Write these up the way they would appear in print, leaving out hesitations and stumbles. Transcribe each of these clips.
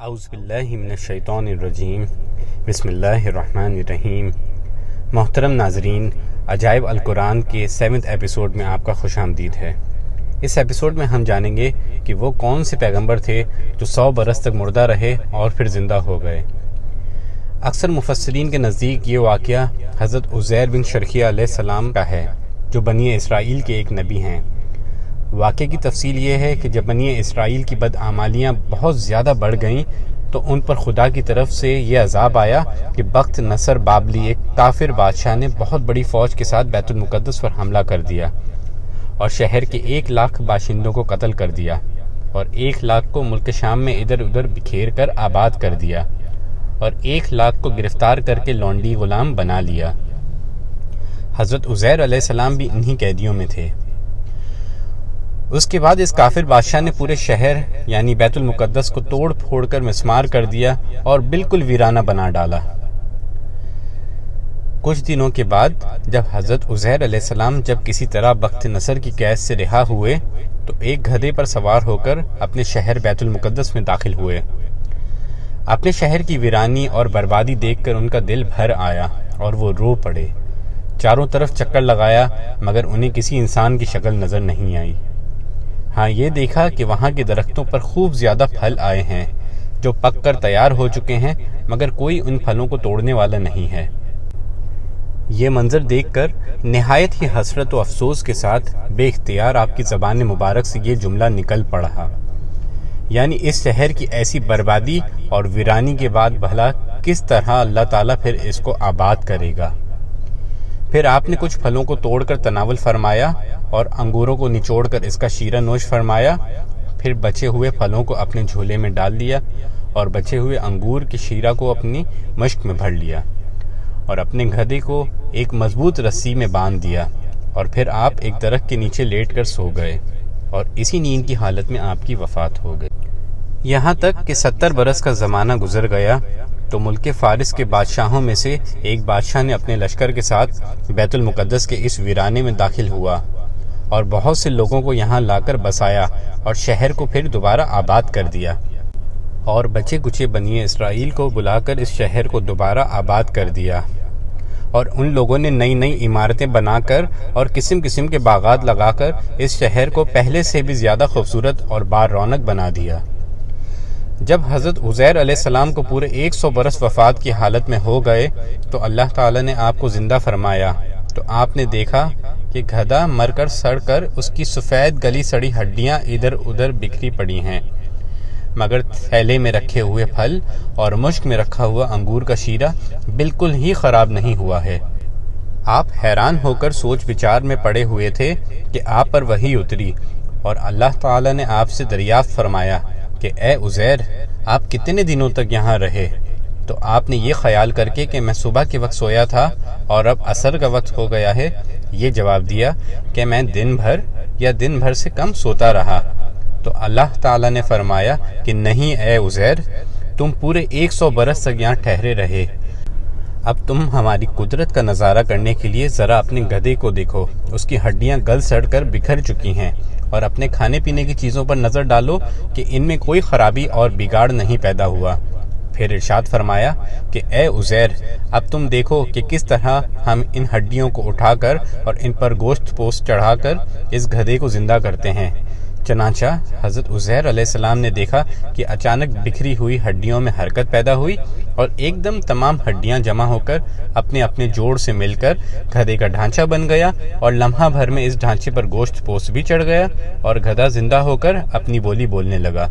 اعوذ باللہ من الشیطان الرجیم بسم اللہ الرحمن الرحیم۔ محترم ناظرین، عجائب القرآن کے 7 ایپیسوڈ میں آپ کا خوش آمدید ہے۔ اس ایپیسوڈ میں ہم جانیں گے کہ وہ کون سے پیغمبر تھے جو 100 برس تک مردہ رہے اور پھر زندہ ہو گئے۔ اکثر مفسرین کے نزدیک یہ واقعہ حضرت عزیر بن شرخیہ علیہ السلام کا ہے، جو بنی اسرائیل کے ایک نبی ہیں۔ واقعے کی تفصیل یہ ہے کہ جب بنی اسرائیل کی بدعمالیاں بہت زیادہ بڑھ گئیں تو ان پر خدا کی طرف سے یہ عذاب آیا کہ بخت نصر بابلی ایک کافر بادشاہ نے بہت بڑی فوج کے ساتھ بیت المقدس پر حملہ کر دیا اور شہر کے 1 لاکھ باشندوں کو قتل کر دیا اور 1 لاکھ کو ملک شام میں ادھر ادھر بکھیر کر آباد کر دیا اور 1 لاکھ کو گرفتار کر کے لونڈی غلام بنا لیا۔ حضرت عزیر علیہ السلام بھی انہی قیدیوں میں تھے۔ اس کے بعد اس کافر بادشاہ نے پورے شہر یعنی بیت المقدس کو توڑ پھوڑ کر مسمار کر دیا اور بالکل ویرانہ بنا ڈالا۔ کچھ دنوں کے بعد جب حضرت عزیر علیہ السلام جب کسی طرح بخت نصر کی قید سے رہا ہوئے تو ایک گدھے پر سوار ہو کر اپنے شہر بیت المقدس میں داخل ہوئے۔ اپنے شہر کی ویرانی اور بربادی دیکھ کر ان کا دل بھر آیا اور وہ رو پڑے۔ چاروں طرف چکر لگایا مگر انہیں کسی انسان کی شکل نظر نہیں آئی۔ ہاں یہ دیکھا کہ وہاں کے درختوں پر خوب زیادہ پھل آئے ہیں جو پک کر تیار ہو چکے ہیں مگر کوئی ان پھلوں کو توڑنے والا نہیں ہے۔ یہ منظر دیکھ کر نہایت ہی حسرت و افسوس کے ساتھ بے اختیار آپ کی زبان مبارک سے یہ جملہ نکل پڑا، یعنی اس شہر کی ایسی بربادی اور ویرانی کے بعد بھلا کس طرح اللہ تعالیٰ پھر اس کو آباد کرے گا۔ پھر آپ نے کچھ پھلوں کو توڑ کر تناول فرمایا اور انگوروں کو نچوڑ کر اس کا شیرہ نوش فرمایا، پھر بچے ہوئے پھلوں کو اپنے جھولے میں ڈال دیا اور بچے ہوئے انگور کے شیرہ کو اپنی مشک میں بھر لیا اور اپنے گدھے کو ایک مضبوط رسی میں باندھ دیا اور پھر آپ ایک درخت کے نیچے لیٹ کر سو گئے اور اسی نیند کی حالت میں آپ کی وفات ہو گئی۔ یہاں تک کہ 70 برس کا زمانہ گزر گیا تو ملک فارس کے بادشاہوں میں سے ایک بادشاہ نے اپنے لشکر کے ساتھ بیت المقدس کے اس ویرانے میں داخل ہوا اور بہت سے لوگوں کو یہاں لا کر بسایا اور شہر کو پھر دوبارہ آباد کر دیا اور بچے کچے بنی اسرائیل کو بلا کر اس شہر کو دوبارہ آباد کر دیا اور ان لوگوں نے نئی نئی عمارتیں بنا کر اور قسم قسم کے باغات لگا کر اس شہر کو پہلے سے بھی زیادہ خوبصورت اور بار رونق بنا دیا۔ جب حضرت عزیر علیہ السلام کو پورے 100 برس وفات کی حالت میں ہو گئے تو اللہ تعالیٰ نے آپ کو زندہ فرمایا تو آپ نے دیکھا کہ گدھا مر کر سڑ کر اس کی سفید گلی سڑی ہڈیاں ادھر ادھر بکھری پڑی ہیں مگر تھیلے میں رکھے ہوئے پھل اور مشک میں رکھا ہوا انگور کا شیرہ بالکل ہی خراب نہیں ہوا ہے۔ آپ حیران ہو کر سوچ بچار میں پڑے ہوئے تھے کہ آپ پر وحی اتری اور اللہ تعالیٰ نے آپ سے دریافت فرمایا کہ اے عزیر، آپ کتنے دنوں تک یہاں رہے؟ تو آپ نے یہ خیال کر کے کہ میں صبح کے وقت سویا تھا اور اب عصر کا وقت ہو گیا ہے یہ جواب دیا کہ میں دن بھر یا دن بھر سے کم سوتا رہا۔ تو اللہ تعالیٰ نے فرمایا کہ نہیں اے عزیر، تم پورے 100 برس تک یہاں ٹھہرے رہے۔ اب تم ہماری قدرت کا نظارہ کرنے کے لیے ذرا اپنے گدھے کو دیکھو، اس کی ہڈیاں گل سڑ کر بکھر چکی ہیں، اور اپنے کھانے پینے کی چیزوں پر نظر ڈالو کہ ان میں کوئی خرابی اور بگاڑ نہیں پیدا ہوا۔ پھر ارشاد فرمایا کہ اے عزیر، اب تم دیکھو کہ کس طرح ہم ان ہڈیوں کو اٹھا کر اور ان پر گوشت پوست چڑھا کر اس گدھے کو زندہ کرتے ہیں۔ چنانچہ حضرت عزیر علیہ السلام نے دیکھا کہ اچانک بکھری ہوئی ہڈیوں میں حرکت پیدا ہوئی اور ایک دم تمام ہڈیاں جمع ہو کر اپنے اپنے جوڑ سے مل کر گدھے کا ڈھانچہ بن گیا اور لمحہ بھر میں اس ڈھانچے پر گوشت پوست بھی چڑھ گیا اور گدھا زندہ ہو کر اپنی بولی بولنے لگا۔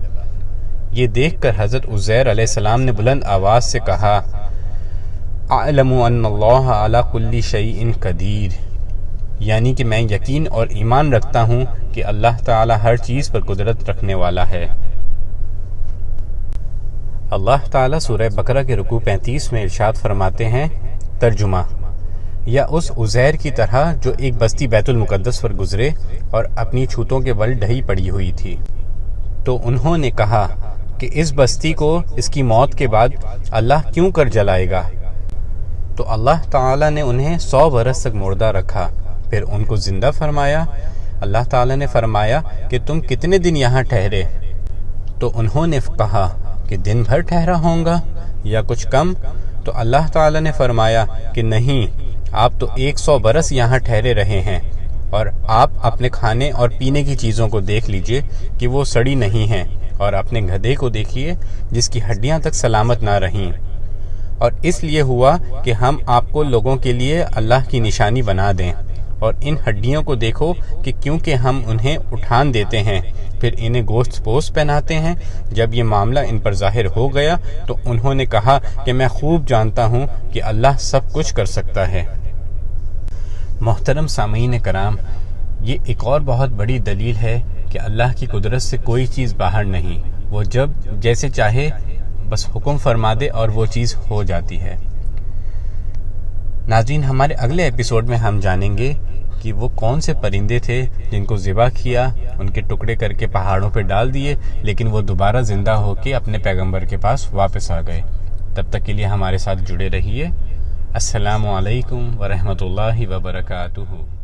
یہ دیکھ کر حضرت عزیر علیہ السلام نے بلند آواز سے کہا، اعلم ان اللہ علی کل شیء قدیر، یعنی کہ میں یقین اور ایمان رکھتا ہوں کہ اللہ تعالی ہر چیز پر قدرت رکھنے والا ہے۔ اللہ تعالیٰ سورہ بقرہ کے رکوع 35 میں ارشاد فرماتے ہیں، ترجمہ، یا اس عزیر کی طرح جو ایک بستی بیت المقدس پر گزرے اور اپنی چھوتوں کے بل ڈھی پڑی ہوئی تھی، تو انہوں نے کہا کہ اس بستی کو اس کی موت کے بعد اللہ کیوں کر جلائے گا؟ تو اللہ تعالیٰ نے انہیں 100 برس تک مردہ رکھا، پھر ان کو زندہ فرمایا۔ اللہ تعالیٰ نے فرمایا کہ تم کتنے دن یہاں ٹھہرے؟ تو انہوں نے کہا کہ دن بھر ٹھہرا ہوں گا یا کچھ کم؟ تو اللہ تعالیٰ نے فرمایا کہ نہیں، آپ تو 100 برس یہاں ٹھہرے رہے ہیں، اور آپ اپنے کھانے اور پینے کی چیزوں کو دیکھ لیجئے کہ وہ سڑی نہیں ہیں، اور اپنے گدھے کو دیکھیے جس کی ہڈیاں تک سلامت نہ رہیں۔ اور اس لیے ہوا کہ ہم آپ کو لوگوں کے لیے اللہ کی نشانی بنا دیں، اور ان ہڈیوں کو دیکھو کہ کیونکہ ہم انہیں اٹھان دیتے ہیں، پھر انہیں گوشت پوش پہناتے ہیں۔ جب یہ معاملہ ان پر ظاہر ہو گیا تو انہوں نے کہا کہ میں خوب جانتا ہوں کہ اللہ سب کچھ کر سکتا ہے۔ محترم سامعین کرام، یہ ایک اور بہت بڑی دلیل ہے کہ اللہ کی قدرت سے کوئی چیز باہر نہیں، وہ جب جیسے چاہے بس حکم فرما دے اور وہ چیز ہو جاتی ہے۔ ناظرین، ہمارے اگلے ایپیسوڈ میں ہم جانیں گے کہ وہ کون سے پرندے تھے جن کو ذبح کیا، ان کے ٹکڑے کر کے پہاڑوں پہ ڈال دیے، لیکن وہ دوبارہ زندہ ہو کے اپنے پیغمبر کے پاس واپس آ گئے۔ تب تک کے لیے ہمارے ساتھ جڑے رہیے۔ السلام علیکم ورحمۃ اللہ وبرکاتہ۔